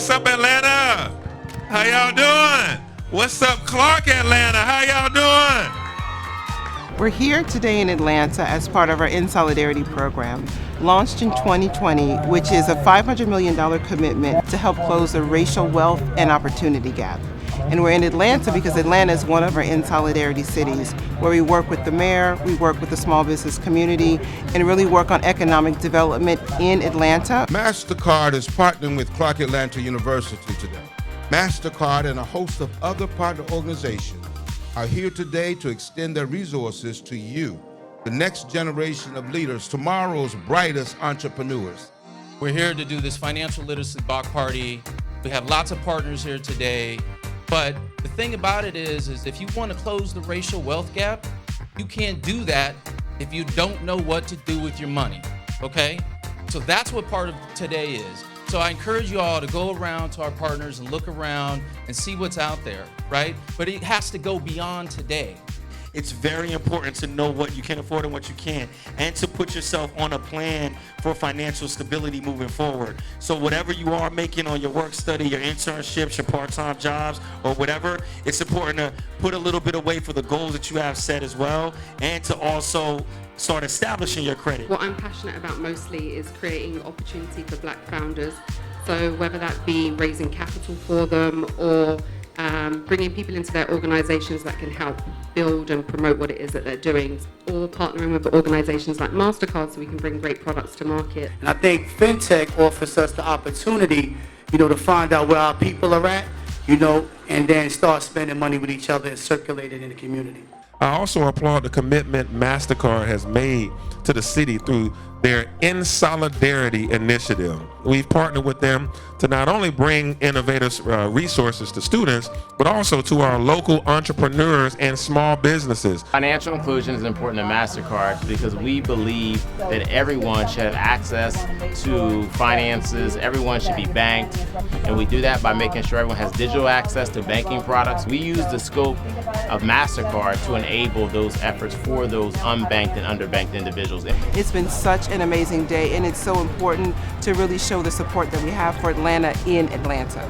What's up, Atlanta? How y'all doing? What's up, Clark, Atlanta? How y'all doing? We're here today in Atlanta as part of our In Solidarity program, launched in 2020, which is a $500 million commitment to help close the racial wealth and opportunity gap. And we're in Atlanta because Atlanta is one of our In Solidarity cities, where we work with the mayor, we work with the small business community, and really work on economic development in Atlanta. MasterCard is partnering with Clark Atlanta University today. MasterCard and a host of other partner organizations are here today to extend their resources to you, the next generation of leaders, tomorrow's brightest entrepreneurs. We're here to do this financial literacy block party. We have lots of partners here today. But the thing about it is if you want to close the racial wealth gap, you can't do that if you don't know what to do with your money, okay? So that's what part of today is. So I encourage you all to go around to our partners and look around and see what's out there, right? But it has to go beyond today. It's very important to know what you can afford and what you can't, and to put yourself on a plan for financial stability moving forward. So whatever you are making on your work study, your internships, your part-time jobs, or whatever, it's important to put a little bit away for the goals that you have set as well, and to also start establishing your credit. What I'm passionate about mostly is creating opportunity for Black founders. So whether that be raising capital for them or bringing people into their organizations that can help build and promote what it is that they're doing, or partnering with organizations like MasterCard so we can bring great products to market. And I think FinTech offers us the opportunity, to find out where our people are at, and then start spending money with each other and circulate it in the community. I also applaud the commitment MasterCard has made to the city through their In Solidarity initiative. We've partnered with them to not only bring innovative resources to students, but also to our local entrepreneurs and small businesses. Financial inclusion is important to MasterCard because we believe that everyone should have access to finances, everyone should be banked, and we do that by making sure everyone has digital access to banking products. We use the scope of MasterCard to enable those efforts for those unbanked and underbanked individuals. It's been such an amazing day, and it's so important to really show the support that we have for Atlanta in Atlanta.